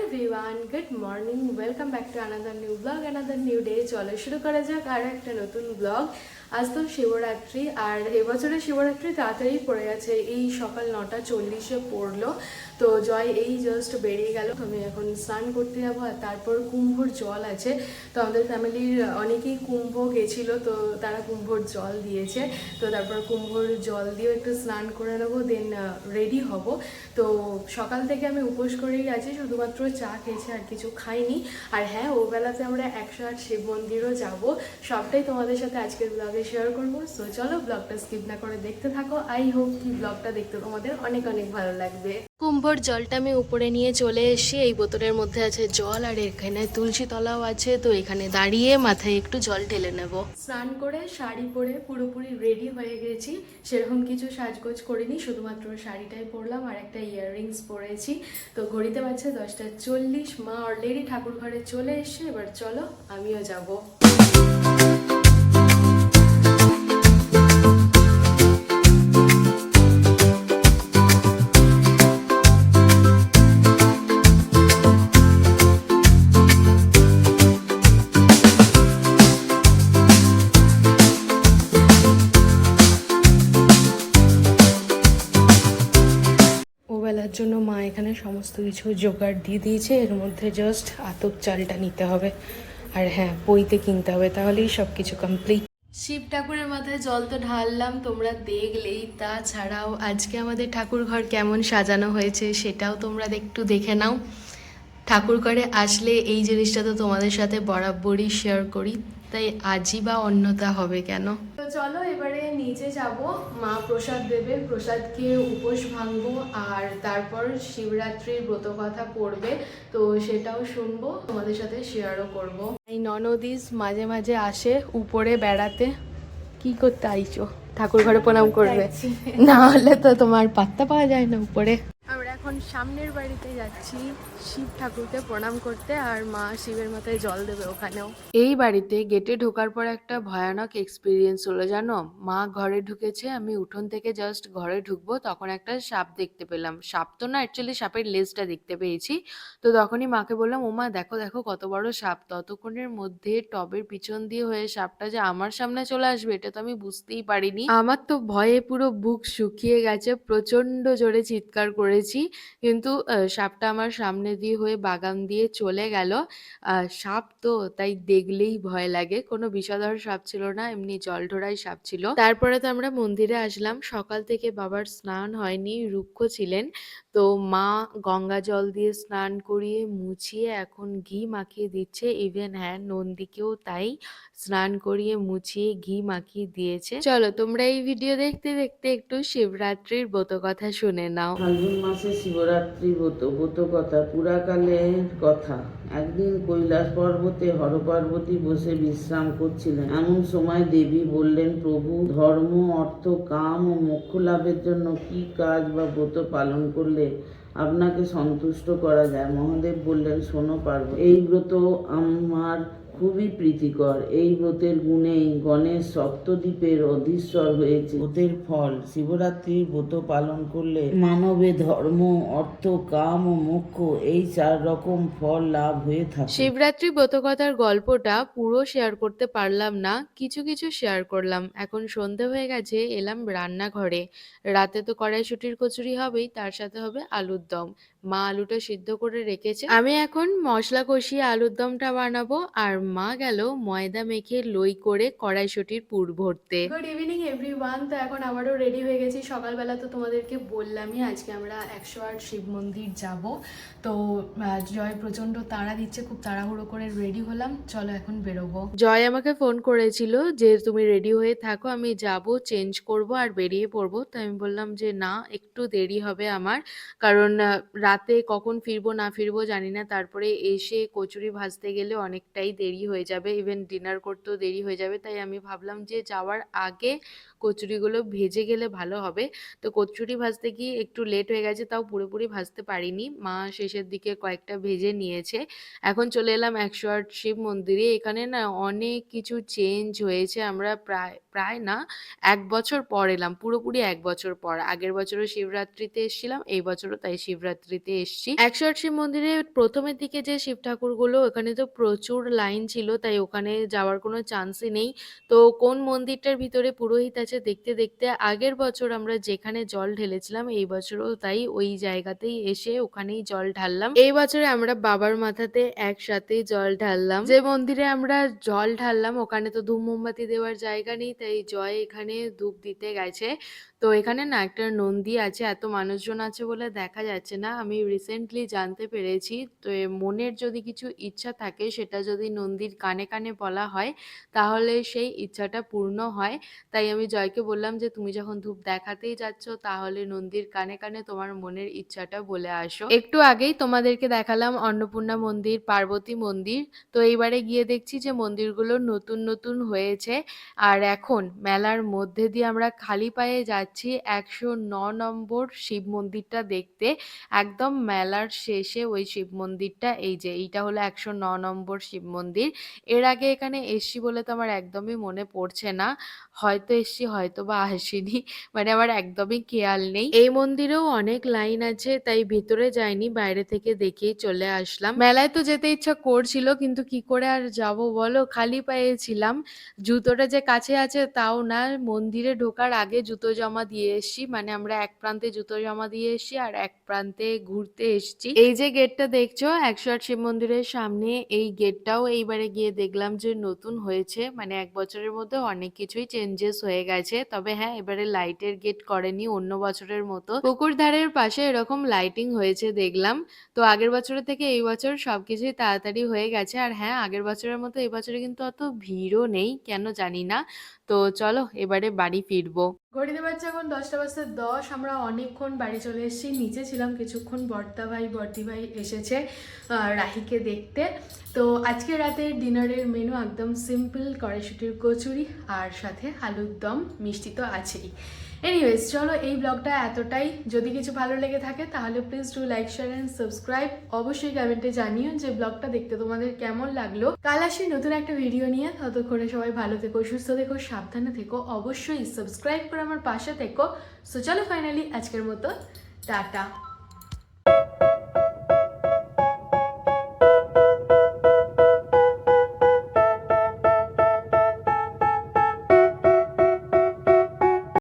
Everyone, good morning, welcome back to another new blog, another new day. চলো শুরু করা যাক আরও একটা নতুন ব্লগ। আজ তো শিবরাত্রি, আর এবছরের শিবরাত্রি তাড়াতাড়ি পড়ে গেছে, এই সকাল 9:40 পড়লো। তো জয় এই জাস্ট বেরিয়ে গেল, আমি এখন স্নান করতে যাবো। আর তারপর কুম্ভর জল আছে, তো আমাদের ফ্যামিলির অনেকেই কুম্ভ গেছিলো, তো তারা কুম্ভর জল দিয়েছে। তো তারপর কুম্ভর জল দিয়েও একটু স্নান করে নেবো, দেন রেডি হব। তো সকাল থেকে আমি উপোস করেই আছি, শুধুমাত্র চা খেয়েছি, আর কিছু খাইনি। আর হ্যাঁ, ওবেলাতে আমরা 108 শিব মন্দিরও যাব, সবটাই তোমাদের সাথে আজকের ব্লগে শেয়ার করবো। সো চলো ব্লগটা স্কিপ না করে দেখতে থাকো। আই হোপ কি ব্লগটা দেখতে তোমাদের অনেক অনেক ভালো লাগবে। কুম্ভর জলটা আমি উপরে নিয়ে চলে এসেছি, এই বোতলের মধ্যে আছে জল, আর এখানে তুলসী তলাও আছে। তো এখানে দাঁড়িয়ে মাথায় একটু জল ঢেলে নেব। স্নান করে শাড়ি পরে পুরোপুরি রেডি হয়ে গেছি, সেরকম কিছু সাজগোজ করিনি, শুধুমাত্র শাড়িটাই পরলাম আর একটা ইয়াররিংস পরেছি। তো ঘড়িতে বাজছে 10:40, মা অলরেডি ঠাকুর ঘরে চলে এসছে। এবার চলো আমিও যাব। ওবেলার জন্য মা এখানে সমস্ত কিছু জোগাড় দিয়ে দিয়েছে, এর মধ্যে জাস্ট আতপ চালটা নিতে হবে, আর হ্যাঁ পইতে কিনতে হবে, তাহলেই সব কিছু কমপ্লিট। শিব ঠাকুরের মাথায় জল তো ঢাললাম, তোমরা দেখলেই। তাছাড়াও আজকে আমাদের ঠাকুর ঘর কেমন সাজানো হয়েছে সেটাও তোমরা একটু দেখে নাও। ঠাকুর ঘরে আসলে এই জিনিসটা তো তোমাদের সাথে বরাবরই শেয়ার করি, তাই আজই বা অন্যতা হবে কেন। তো চলো এবারে নিচে যাব, মা প্রসাদ দেবে, প্রসাদ খেয়ে উপোস ভাঙবো, আর তারপর শিবরাত্রির ব্রত কথা পড়বে, তো সেটাও শুনবো, তোমাদের সাথে শেয়ারও করব। এই ননদিস মাঝে মাঝে আসে উপরে বেড়াতে। কি করতে আইছো? ঠাকুর ঘরে প্রণাম করবে? না হলে তো তোমার পাত্তা পাওয়া যায় না উপরে। আমরা এখন সামনের বাড়িতে যাচ্ছি শিব ঠাকুরকে প্রণাম করতে, আর মা শিবের মাথায় জল দেবে ওখানেও। এই বাড়িতে গেটে ঢোকার পর একটা ভয়ানক এক্সপিরিয়েন্স হলো জানো। মা ঘরে ঢুকেছে, আমি উঠোন থেকে জাস্ট ঘরে ঢুকবো, তখন একটা সাপ দেখতে পেলাম। সাপ তো না, অ্যাকচুয়ালি সাপের লেজটা দেখতে পেয়েছি। তো তখনই মাকে বললাম, ও মা দেখো দেখো কত বড় সাপ। ততক্ষণের মধ্যে টবের পিছন দিয়ে হয়ে সাপটা যে আমার সামনে চলে আসবে এটা তো আমি বুঝতেই পারিনি। আমার তো ভয়ে পুরো বুক শুকিয়ে গেছে, প্রচন্ড জোরে চিৎকার করেছি, কিন্তু সাপটা আমার সামনে দিয়ে হয়ে বাগান দিয়ে চলে গেল। সাপ তো তাই দেখলেই ভয় লাগে, কোনো বিষধর সাপ ছিল না, এমনি জলঢোড়াই সাপ ছিল। তারপরে তো আমরা মন্দিরে আসলাম, সকাল থেকে বাবার স্নান হয়নি, রুক্ষ ছিলেন। তো মা গঙ্গা জল দিয়ে স্নান করিয়ে মুছিয়ে এখন ঘি মাখিয়ে দিচ্ছে। ইভেন হ্যাঁ, নন্দীকেও তাই স্নান করিয়ে মুছিয়ে ঘি মাখিয়ে দিয়েছে। চলো তোমরা এই ভিডিও দেখতে দেখতে একটু শিবরাত্রির ব্রত কথা শুনে নাও। ফাল্গুন মাসে শিবরাত্রি ব্রত কথা পুরাকালের কথা। একদিন কৈলাস পর্বতে হরপার্বতী বসে বিশ্রাম করছিলেন। এমন সময় দেবী বললেন, প্রভু, ধর্ম, অর্থ, কাম ও মোক্ষ লাভের জন্য কি কাজ বা ব্রত পালন করলে আপনাকে সন্তুষ্ট করা যায়? মহাদেব বললেন, শোনো পার্বতী, এই ব্রত আমার খুবই প্রীতিকর। এই ব্রতের গুণেই গণেশ সপ্তদ্বীপের অধীশ্বর হয়েছে। ব্রতের ফল, শিবরাত্রির ব্রত পালন করলে মানবে ধর্ম, অর্থ, কাম ও মোক্ষ এই 4 রকম ফল লাভ হয়ে থাকে। শিবরাত্রি ব্রতকথার গল্পটা পুরো শেয়ার করতে পারলাম না, কিছু কিছু শেয়ার করলাম। এখন সন্ধে হয়ে গেছে, এলাম রান্নাঘরে। রাতে তো কড়াইশুঁটির কচুরি হবেই, তার সাথে হবে আলুর দম। মা আলুটা সিদ্ধ করে রেখেছে, আমি এখন মশলা কষিয়ে আলুর দমটা বানাবো, আর মা গেল ময়দা মেখে লই করে কড়াইশুঁটির পুর ভরতে। গুড ইভিনিং এভরিওয়ান, তো এখন আবারও রেডি হয়ে গেছি। সকালবেলা তো তোমাদেরকে বললামই আজকে আমরা 108 শিব মন্দির যাব। তো জয় প্রচন্ড তাড়া দিচ্ছে, খুব তাড়াহুড়ো করে রেডি হলাম, চলো এখন বেরোবো। জয় আমাকে ফোন করেছিল যে তুমি রেডি হয়ে থাকো, আমি যাব, চেঞ্জ করব আর বেরিয়ে পড়বো। তো আমি বললাম যে না, একটু দেরি হবে আমার, কারণ রাতে কখন ফিরবো না ফিরবো জানি না, তারপরে এসে কচুরি ভাজতে গেলে অনেকটাই দেরি হয়ে যাবে, ইভেন ডিনার করতেও দেরি হয়ে যাবে। তাই আমি ভাবলাম যে যাওয়ার আগে কচুরিগুলো ভেজে গেলে ভালো হবে। তো কচুরি ভাজতে গিয়ে একটু লেট হয়ে গেছে, তাও পুরোপুরি ভাজতে পারিনি, মা শেষের দিকে কয়েকটা ভেজে নিয়েছে। এখন চলে এলাম 108 শিব মন্দিরে। এখানে না অনেক কিছু চেঞ্জ হয়েছে, আমরা প্রায় না 1 বছর পর এলাম, পুরোপুরি 1 বছর পর। আগের বছরও শিবরাত্রিতে এসেছিলাম, এই বছরও তাই শিবরাত্রিতে এসেছি। 108 শিব মন্দিরে প্রথমের দিকে যে শিব ঠাকুরগুলো ওখানে তো প্রচুর লাইন ছিল, তাই ওখানে যাওয়ার কোনো চান্সই নেই। তো কোন মন্দিরটার ভিতরে পুরোহিত আছে দেখতে দেখতে আগের বছর আমরা যেখানে জল ঢেলেছিলাম এই বছরও তাই ওই জায়গাতেই এসে ওখানেই জল ঢাললাম। এই বছরে আমরা বাবার মাথাতে একসাথেই জল ঢাললাম। যে মন্দিরে আমরা জল ঢাললাম ওখানে তো ধূপ মোমবাতি দেওয়ার জায়গা নেই, তাই জয় এখানে ধূপ দিতে গেছে। তো এখানে না একটা নন্দী আছে, এত মানুষজন আছে বলে দেখা যাচ্ছে না। আমি রিসেন্টলি জানতে পেরেছি, তো মনের যদি কিছু ইচ্ছা থাকে সেটা যদি নন্দীর কানে কানে বলা হয় তাহলে সেই ইচ্ছাটা পূর্ণ হয়। তাই আমি জয়কে বললাম যে তুমি যখন ধূপ দেখাতেই যাচ্ছ তাহলে নন্দীর কানে কানে তোমার মনের ইচ্ছাটা বলে আসো। একটু আগেই তোমাদেরকে দেখালাম অন্নপূর্ণা মন্দির, পার্বতী মন্দির। তো এইবারে গিয়ে দেখছি যে মন্দিরগুলো নতুন নতুন হয়েছে। আর এখন মেলার মধ্যে দিয়ে আমরা খালি পায়ে যাচ্ছি 109 নম্বর শিব মন্দিরটা দেখতে। একদম মেলার শেষে ওই শিব মন্দিরটা, এই যে এইটা হলো 109 নম্বর শিব মন্দির। এর আগে এখানে এসছি বলে তো আমার একদমই মনে পড়ছে না, হয়তো এসছি হয়তো বা আসিনি, মানে আমার একদমই খেয়াল নেই। এই মন্দিরেও অনেক লাইন আছে, তাই ভিতরে যাইনি, বাইরে থেকে দেখেই চলে আসলাম। মেলায় তো যেতে ইচ্ছা করছিল কিন্তু কি করে আর যাব বলো, খালি পায়ে ছিলাম। জুতোটা যে কাছে আছে তাও না, মন্দিরে ঢোকার আগে জুতো জমা দিয়ে এসছি, মানে আমরা এক প্রান্তে জুতো জমা দিয়ে এসছি আর এক প্রান্তে ঘুরতে এসছি। এই যে গেটটা দেখছো 108 শিব মন্দিরের সামনে, এই গেটটাও এইবারে গিয়ে দেখলাম যে নতুন হয়েছে, মানে 1 বছরের মধ্যে অনেক কিছুই চেঞ্জেস হয়ে গেছে। তবে হ্যাঁ, এবারে লাইটের গেট করেনি অন্য বছরের মতো, পুকুর ধারের পাশে এরকম লাইটিং হয়েছে দেখলাম। তো আগের বছরের থেকে এই বছর সবকিছুই তাড়াতাড়ি হয়ে গেছে। আর হ্যাঁ, আগের বছরের মতো এই বছরে কিন্তু অত ভিড়ও নেই, কেন জানি না। তো চলো এবারে বাড়ি ফিরবো। ঘড়িতে বাজছে এখন 10:10। আমরা অনেকক্ষণ বাড়ি চলে এসেছি, নিচে ছিলাম কিছুক্ষণ, বর্দা ভাই বর্দি ভাই এসেছে রাহিকে দেখতে। তো আজকে রাতের ডিনারের মেনু একদম সিম্পল, কড়াইশুটির কচুরি আর সাথে আলুর দম, মিষ্টি তো আছেই। এনিওয়েজ চলো, এই ব্লগটা এতটাই। যদি কিছু ভালো লেগে থাকে তাহলে please do like, share and subscribe. অবশ্যই কমেন্টে জানিও যে ব্লগটা দেখতে তোমাদের কেমন লাগলো। কাল আসি নতুন একটা ভিডিও নিয়ে, ততক্ষণে সবাই ভালো থেকো, সুস্থ থেকো, সাবধানে থেকো। অবশ্যই সাবস্ক্রাইব করে আমার পাশে থেকো। সো চলো ফাইনালি আজকের মতো টাটা।